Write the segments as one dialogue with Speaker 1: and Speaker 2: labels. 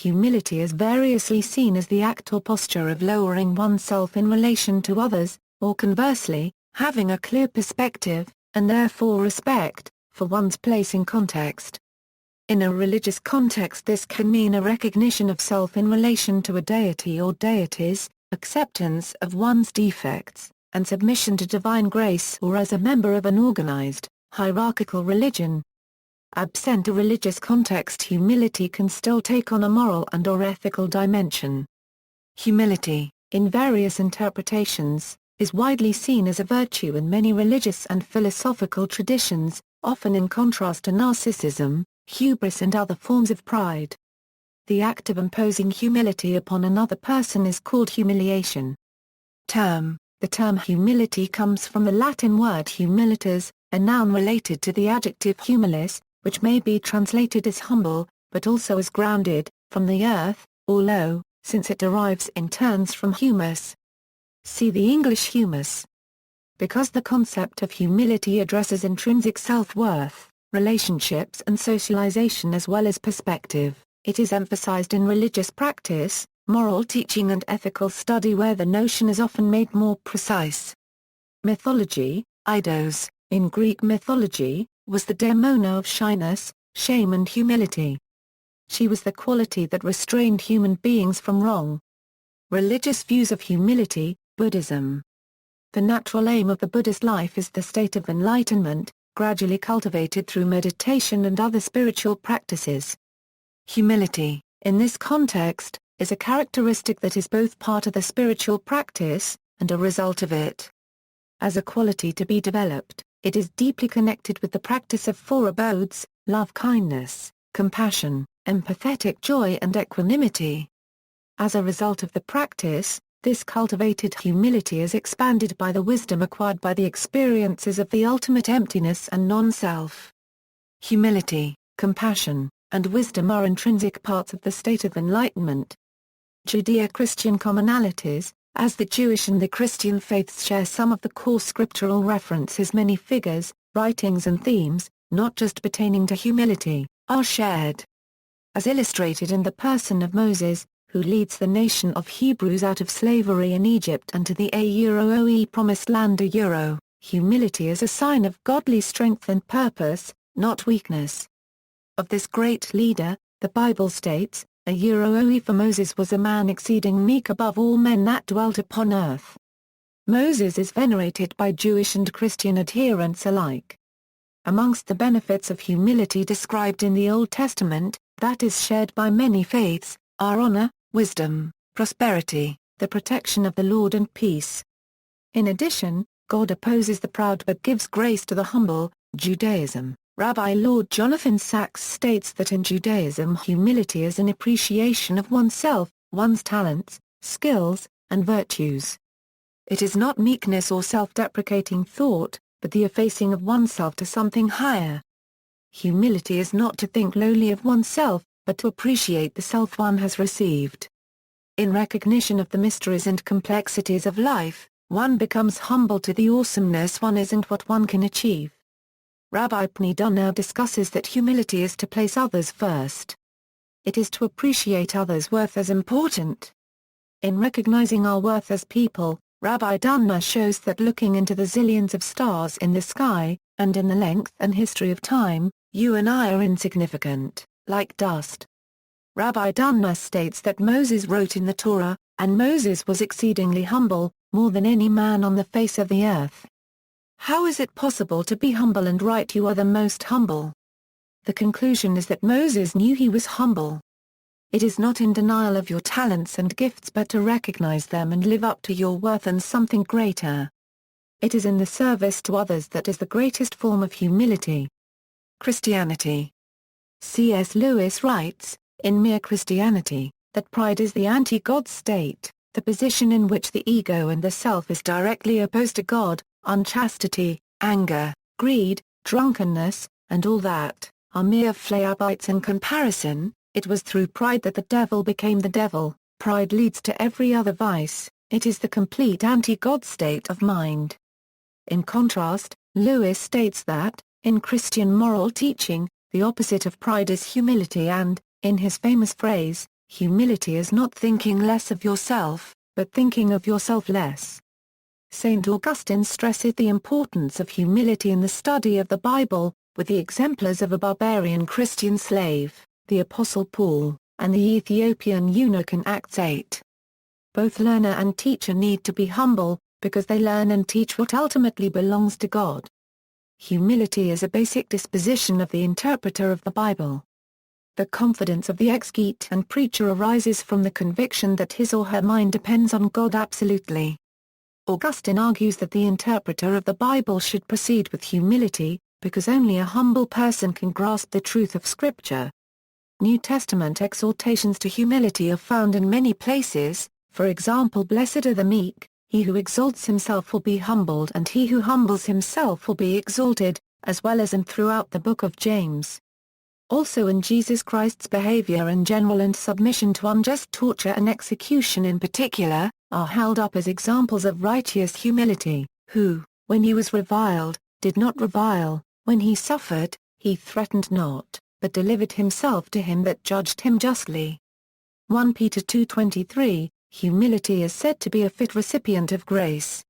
Speaker 1: humility is variously seen as the act or posture of lowering oneself in relation to others, or conversely, having a clear perspective, and therefore respect, for one's place in context. In a religious context, this can mean a recognition of self in relation to a deity or deities, acceptance of one's defects, and submission to divine grace, or as a member of an organized, hierarchical religion. Absent a religious context, humility can still take on a moral and/or ethical dimension. Humility, in various interpretations, is widely seen as a virtue in many religious and philosophical traditions, often in contrast to narcissism, hubris and other forms of pride. The act of imposing humility upon another person is called humiliation. The term humility comes from the Latin word humilitas, a noun related to the adjective humilis, which may be translated as humble, but also as grounded, from the earth, or low, since it derives in turns from humus. See the English humus. Because the concept of humility addresses intrinsic self-worth, relationships and socialization as well as perspective, it is emphasized in religious practice, moral teaching and ethical study, where the notion is often made more precise. Mythology, Eidos, in Greek mythology, was the daimona of shyness, shame and humility. She was the quality that restrained human beings from wrong. Religious views of humility, Buddhism. The natural aim of the Buddhist life is the state of enlightenment, gradually cultivated through meditation and other spiritual practices. Humility, in this context, is a characteristic that is both part of the spiritual practice, and a result of it. As a quality to be developed, it is deeply connected with the practice of four abodes: love, kindness, compassion, empathetic joy and equanimity. As a result of the practice, this cultivated humility is expanded by the wisdom acquired by the experiences of the ultimate emptiness and non-self. Humility, compassion, and wisdom are intrinsic parts of the state of enlightenment. Judeo-Christian commonalities, as the Jewish and the Christian faiths share some of the core scriptural references, many figures, writings and themes, not just pertaining to humility, are shared. As illustrated in the person of Moses, who leads the nation of Hebrews out of slavery in Egypt and to the promised land. Humility is a sign of godly strength and purpose, not weakness. Of this great leader, the Bible states, for Moses was a man exceeding meek above all men that dwelt upon earth. Moses is venerated by Jewish and Christian adherents alike. Amongst the benefits of humility described in the Old Testament, that is shared by many faiths, are honor, wisdom, prosperity, the protection of the Lord and peace. In addition, God opposes the proud but gives grace to the humble. Judaism. Rabbi Lord Jonathan Sacks states that in Judaism humility is an appreciation of oneself, one's talents, skills, and virtues. It is not meekness or self-deprecating thought, but the effacing of oneself to something higher. Humility is not to think lowly of oneself, but to appreciate the self one has received. In recognition of the mysteries and complexities of life, one becomes humble to the awesomeness one is and what one can achieve. Rabbi Pni Dunau discusses that humility is to place others first. It is to appreciate others' worth as important. In recognizing our worth as people, Rabbi Dunau shows that looking into the zillions of stars in the sky, and in the length and history of time, you and I are insignificant, like dust. Rabbi Dunau states that Moses wrote in the Torah, and Moses was exceedingly humble, more than any man on the face of the earth. How is it possible to be humble and write you are the most humble? The conclusion is that Moses knew he was humble. It is not in denial of your talents and gifts but to recognize them and live up to your worth and something greater. It is in the service to others that is the greatest form of humility. Christianity. C.S. Lewis writes, in Mere Christianity, that pride is the anti-God state, the position in which the ego and the self is directly opposed to God. Unchastity, anger, greed, drunkenness, and all that, are mere flayabites in comparison. It was through pride that the devil became the devil. Pride leads to every other vice. It is the complete anti-God state of mind. In contrast, Lewis states that, in Christian moral teaching, the opposite of pride is humility and, in his famous phrase, Humility is not thinking less of yourself, but thinking of yourself less. St. Augustine stresses the importance of humility in the study of the Bible, with the exemplars of a barbarian Christian slave, the Apostle Paul, and the Ethiopian eunuch in Acts 8. Both learner and teacher need to be humble, because they learn and teach what ultimately belongs to God. Humility is a basic disposition of the interpreter of the Bible. The confidence of the exegete and preacher arises from the conviction that his or her mind depends on God absolutely. Augustine argues that the interpreter of the Bible should proceed with humility, because only a humble person can grasp the truth of Scripture. New Testament exhortations to humility are found in many places, for example, "Blessed are the meek, he who exalts himself will be humbled and he who humbles himself will be exalted," as well as in throughout the book of James. Also in Jesus Christ's behavior in general and submission to unjust torture and execution in particular, are held up as examples of righteous humility, who, when he was reviled, did not revile, when he suffered, he threatened not, but delivered himself to him that judged him justly. 1 Peter 2:23, humility is said to be a fit recipient of grace.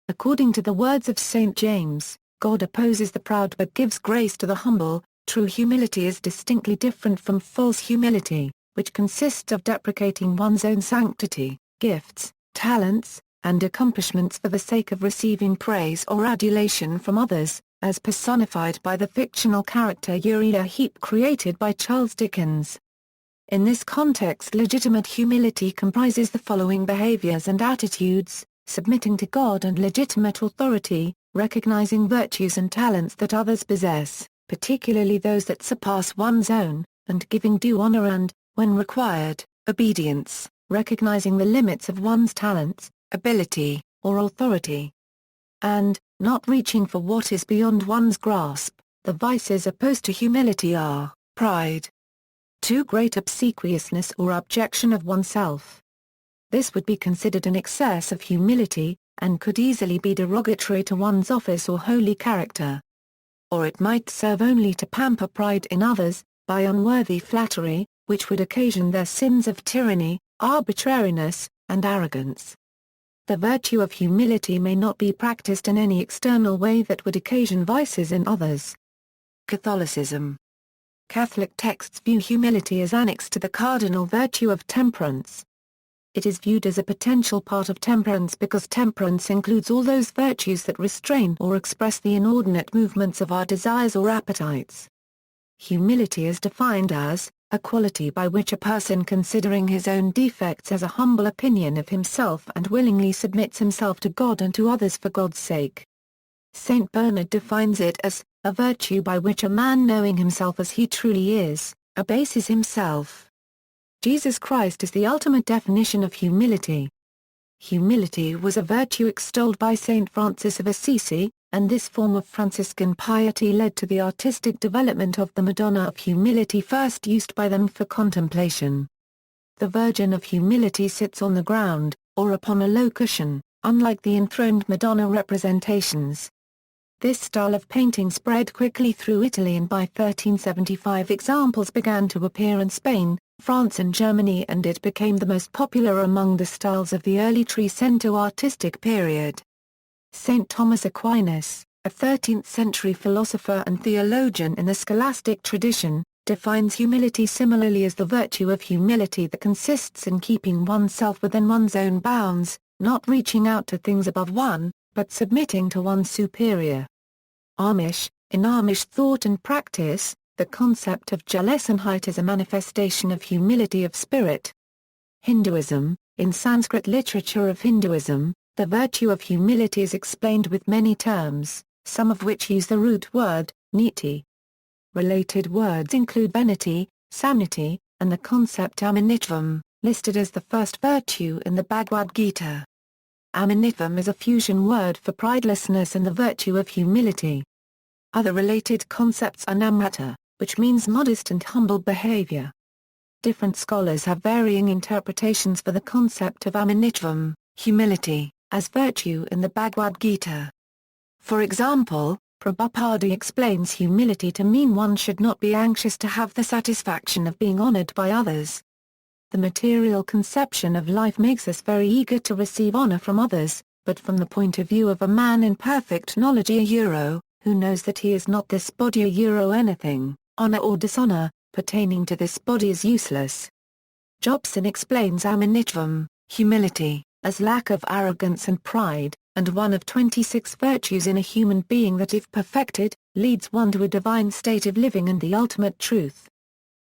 Speaker 1: According to the words of St. James, God opposes the proud but gives grace to the humble. True humility is distinctly different from false humility, which consists of deprecating one's own sanctity, gifts, talents, and accomplishments for the sake of receiving praise or adulation from others, as personified by the fictional character Uriah Heep created by Charles Dickens. In this context, legitimate humility comprises the following behaviors and attitudes: submitting to God and legitimate authority, recognizing virtues and talents that others possess, particularly those that surpass one's own, and giving due honor and, when required, obedience, recognizing the limits of one's talents, ability, or authority. And, not reaching for what is beyond one's grasp. The vices opposed to humility are pride, too great obsequiousness or abjection of oneself. This would be considered an excess of humility, and could easily be derogatory to one's office or holy character. Or it might serve only to pamper pride in others, by unworthy flattery, which would occasion their sins of tyranny, arbitrariness, and arrogance. The virtue of humility may not be practiced in any external way that would occasion vices in others. Catholicism. Catholic texts view humility as annexed to the cardinal virtue of temperance. It is viewed as a potential part of temperance because temperance includes all those virtues that restrain or express the inordinate movements of our desires or appetites. Humility is defined as a quality by which a person, considering his own defects, has a humble opinion of himself and willingly submits himself to God and to others for God's sake. Saint Bernard defines it as a virtue by which a man, knowing himself as he truly is, abases himself. Jesus Christ is the ultimate definition of humility. Humility was a virtue extolled by Saint Francis of Assisi, and this form of Franciscan piety led to the artistic development of the Madonna of Humility, first used by them for contemplation. The Virgin of Humility sits on the ground, or upon a low cushion, unlike the enthroned Madonna representations. This style of painting spread quickly through Italy, and by 1375 examples began to appear in Spain, France and Germany, and it became the most popular among the styles of the early Trecento artistic period. Saint Thomas Aquinas, a 13th-century philosopher and theologian in the scholastic tradition, defines humility similarly as the virtue of humility that consists in keeping oneself within one's own bounds, not reaching out to things above one, but submitting to one's superior. Amish, in Amish thought and practice, the concept of Jalasanhite is a manifestation of humility of spirit. Hinduism, in Sanskrit literature of Hinduism, the virtue of humility is explained with many terms, some of which use the root word, niti. Related words include venity, sanity, and the concept amanitvam, listed as the first virtue in the Bhagavad Gita. Amanitvam is a fusion word for pridelessness and the virtue of humility. Other related concepts are namrata, which means modest and humble behavior. Different scholars have varying interpretations for the concept of amanitvam, humility, as virtue in the Bhagavad Gita. For example, Prabhupada explains humility to mean one should not be anxious to have the satisfaction of being honored by others. the material conception of life makes us very eager to receive honor from others, but from the point of view of a man in perfect knowledge who knows that he is not this body anything, honor or dishonor, pertaining to this body is useless. Jobson explains amanitvam, humility, as lack of arrogance and pride, and one of 26 virtues in a human being that if perfected, leads one to a divine state of living and the ultimate truth.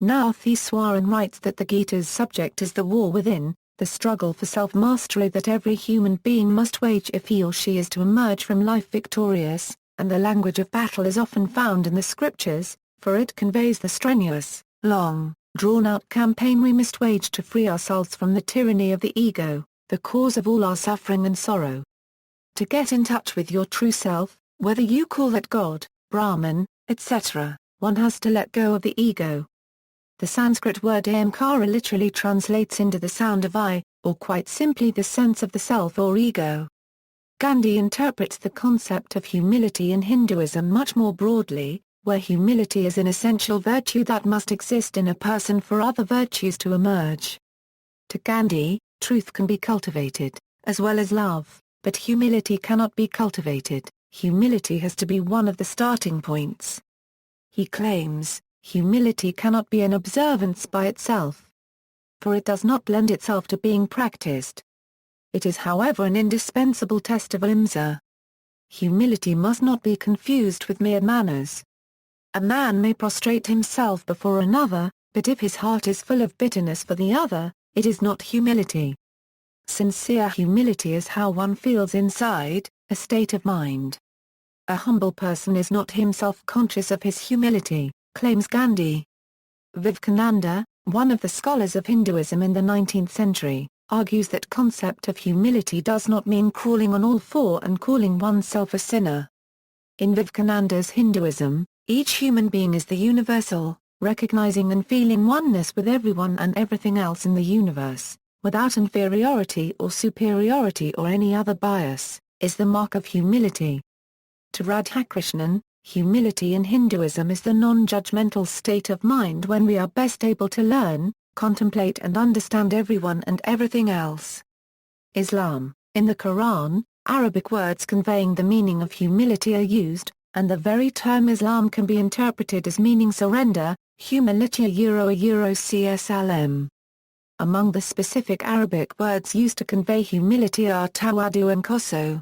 Speaker 1: Natheswaran writes that the Gita's subject is the war within, the struggle for self-mastery that every human being must wage if he or she is to emerge from life victorious, and the language of battle is often found in the scriptures, for it conveys the strenuous, long, drawn-out campaign we must wage to free ourselves from the tyranny of the ego, the cause of all our suffering and sorrow. To get in touch with your true self, whether you call that God, Brahman, etc., one has to let go of the ego. The Sanskrit word ahamkara literally translates into the sound of I, or quite simply the sense of the self or ego. Gandhi interprets the concept of humility in Hinduism much more broadly, where humility is an essential virtue that must exist in a person for other virtues to emerge. To Gandhi, truth can be cultivated, as well as love, but humility cannot be cultivated. Humility has to be one of the starting points. He claims, humility cannot be an observance by itself, for it does not lend itself to being practiced. It is however an indispensable test of ahimsa. Humility must not be confused with mere manners. A man may prostrate himself before another, but if his heart is full of bitterness for the other, it is not humility. Sincere humility is how one feels inside, a state of mind. A humble person is not himself conscious of his humility, claims Gandhi. Vivekananda, one of the scholars of Hinduism in the 19th century, argues that concept of humility does not mean crawling on all four and calling oneself a sinner. In Vivekananda's Hinduism, each human being is the universal, recognizing and feeling oneness with everyone and everything else in the universe, without inferiority or superiority or any other bias, is the mark of humility. To Radhakrishnan, humility in Hinduism is the non-judgmental state of mind when we are best able to learn, contemplate and understand everyone and everything else. Islam, in the Quran, Arabic words conveying the meaning of humility are used, and the very term Islam can be interpreted as meaning surrender, humilitia cslm. Among the specific Arabic words used to convey humility are tawadu and koso.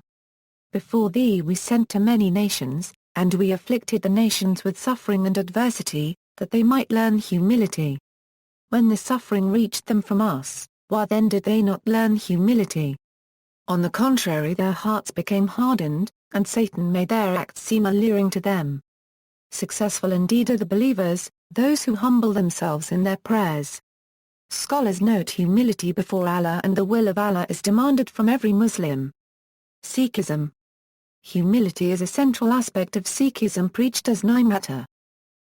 Speaker 1: Before thee we sent to many nations, and we afflicted the nations with suffering and adversity, that they might learn humility. When the suffering reached them from us, why then did they not learn humility? On the contrary, their hearts became hardened, and Satan made their acts seem alluring to them. Successful indeed are the believers, those who humble themselves in their prayers. Scholars note humility before Allah and the will of Allah is demanded from every Muslim. Sikhism. Humility is a central aspect of Sikhism preached as Nimata.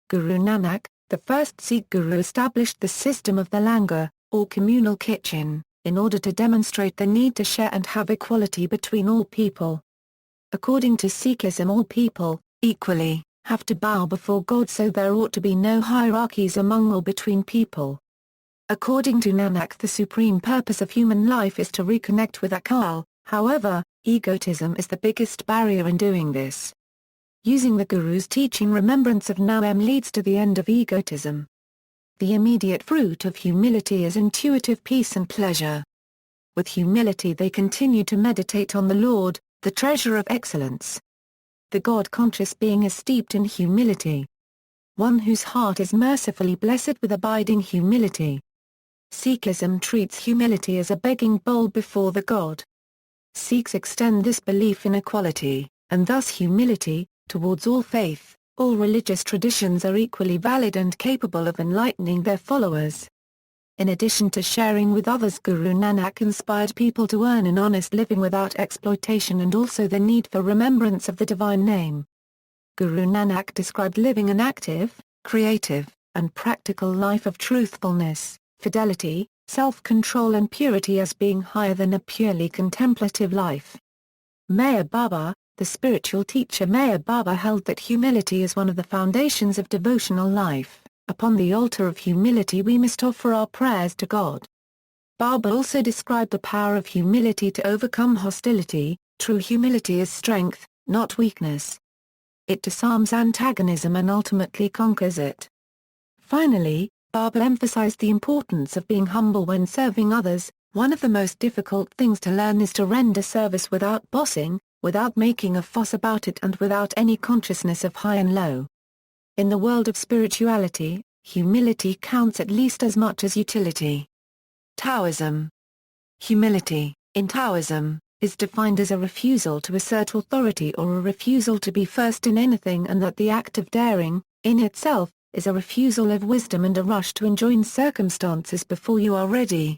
Speaker 1: Guru Nanak, the first Sikh Guru, established the system of the langar, or communal kitchen, in order to demonstrate the need to share and have equality between all people. According to Sikhism, all people, equally, have to bow before God, so there ought to be no hierarchies among or between people. According to Nanak, the supreme purpose of human life is to reconnect with Akal, however, egotism is the biggest barrier in doing this. Using the Guru's teaching, remembrance of Naam leads to the end of egotism. The immediate fruit of humility is intuitive peace and pleasure. With humility they continue to meditate on the Lord, the treasure of excellence. The God-conscious being is steeped in humility. One whose heart is mercifully blessed with abiding humility. Sikhism treats humility as a begging bowl before the God. Sikhs extend this belief in equality, and thus humility, towards all faith, all religious traditions are equally valid and capable of enlightening their followers. In addition to sharing with others, Guru Nanak inspired people to earn an honest living without exploitation and also the need for remembrance of the divine name. Guru Nanak described living an active, creative, and practical life of truthfulness, fidelity, self-control and purity as being higher than a purely contemplative life. Meher Baba, the spiritual teacher Meher Baba, held that humility is one of the foundations of devotional life, Upon the altar of humility we must offer our prayers to God. Barber also described the power of humility to overcome hostility. True humility is strength, not weakness. It disarms antagonism and ultimately conquers it. Finally, Barber emphasized the importance of being humble when serving others. One of the most difficult things to learn is to render service without bossing, without making a fuss about it and without any consciousness of high and low. In the world of spirituality, humility counts at least as much as utility. Taoism. Humility, in Taoism, is defined as a refusal to assert authority or a refusal to be first in anything, and that the act of daring, in itself, is a refusal of wisdom and a rush to enjoin circumstances before you are ready.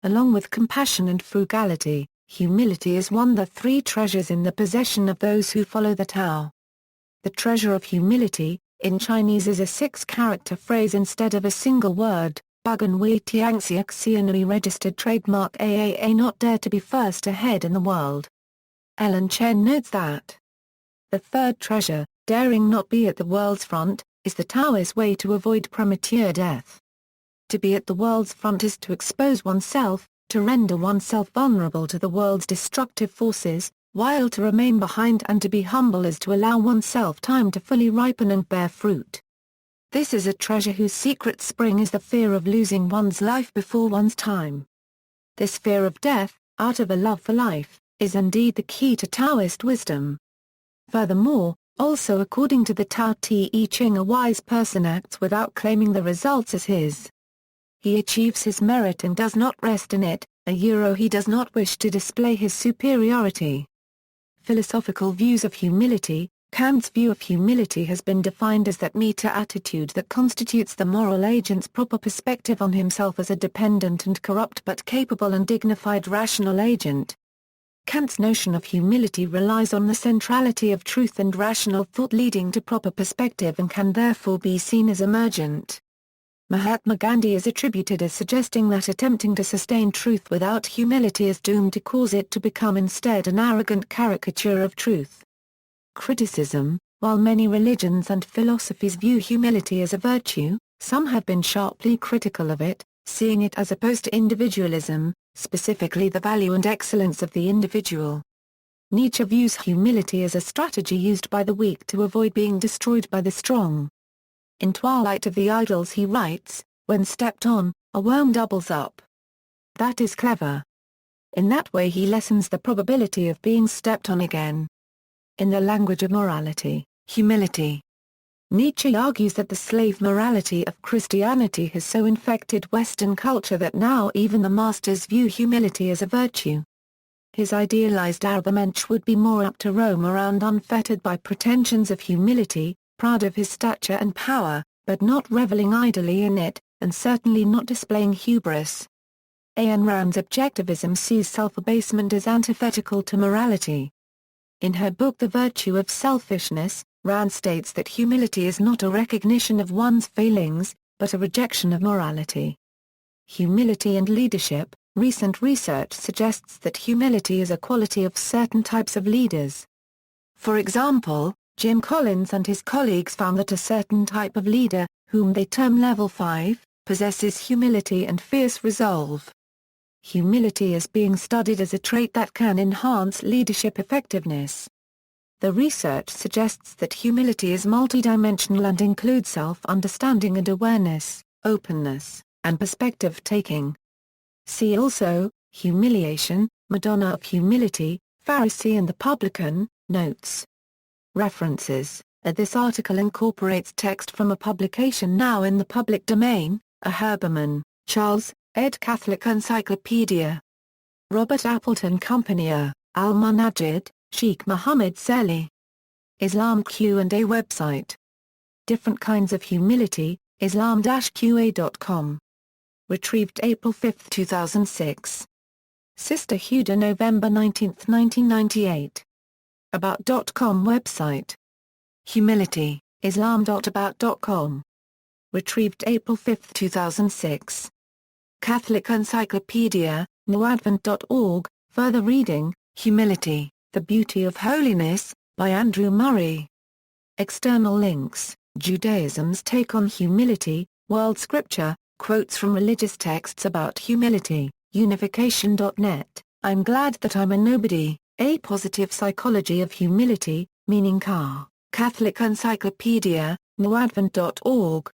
Speaker 1: Along with compassion and frugality, humility is one of the three treasures in the possession of those who follow the Tao. The treasure of humility, in Chinese, is a 6-character phrase instead of a single word. Bugan Wei Tiangxiak Xianui registered trademark AAA, not dare to be first ahead in the world. Ellen Chen notes that the third treasure, daring not be at the world's front, is the Taoist way to avoid premature death. To be at the world's front is to expose oneself, to render oneself vulnerable to the world's destructive forces, while to remain behind and to be humble is to allow oneself time to fully ripen and bear fruit. This is a treasure whose secret spring is the fear of losing one's life before one's time. This fear of death, out of a love for life, is indeed the key to Taoist wisdom. Furthermore, also according to the Tao Te Ching, a wise person acts without claiming the results as his. He achieves his merit and does not rest in it, he does not wish to display his superiority. Philosophical views of humility. Kant's view of humility has been defined as that meta-attitude that constitutes the moral agent's proper perspective on himself as a dependent and corrupt but capable and dignified rational agent. Kant's notion of humility relies on the centrality of truth and rational thought leading to proper perspective and can therefore be seen as emergent. Mahatma Gandhi is attributed as suggesting that attempting to sustain truth without humility is doomed to cause it to become instead an arrogant caricature of truth. Criticism. While many religions and philosophies view humility as a virtue, some have been sharply critical of it, seeing it as opposed to individualism, specifically the value and excellence of the individual. Nietzsche views humility as a strategy used by the weak to avoid being destroyed by the strong. In Twilight of the Idols he writes, "When stepped on, a worm doubles up. That is clever." In that way he lessens the probability of being stepped on again. In the language of morality, humility. Nietzsche argues that the slave morality of Christianity has so infected Western culture that now even the masters view humility as a virtue. His idealized Arabamensch would be more apt to roam around unfettered by pretensions of humility, proud of his stature and power, but not reveling idly in it, and certainly not displaying hubris. Ayn Rand's objectivism sees self-abasement as antithetical to morality. In her book The Virtue of Selfishness, Rand states that humility is not a recognition of one's failings, but a rejection of morality. Humility and leadership. Recent research suggests that humility is a quality of certain types of leaders. For example, Jim Collins and his colleagues found that a certain type of leader, whom they term Level 5, possesses humility and fierce resolve. Humility is being studied as a trait that can enhance leadership effectiveness. The research suggests that humility is multidimensional and includes self-understanding and awareness, openness, and perspective-taking. See also, Humiliation, Madonna of Humility, Pharisee and the Publican, Notes. References. This article incorporates text from a publication now in the public domain, a Herbermann, Charles, ed. Catholic Encyclopedia. Robert Appleton Company, Al-Munajjid, Sheikh Mohammed Seli. Islam Q&A website. Different Kinds of Humility, Islam-QA.com. Retrieved April 5, 2006. Sister Huda November 19, 1998. About.com website. Humility, Islam.about.com. Retrieved April 5, 2006. Catholic Encyclopedia, newadvent.org, further reading, Humility, The Beauty of Holiness, by Andrew Murray. External links. Judaism's take on humility, World Scripture, quotes from religious texts about humility, unification.net, I'm glad that I'm a nobody, A Positive Psychology of Humility, meaning Car, Catholic Encyclopedia, newadvent.org,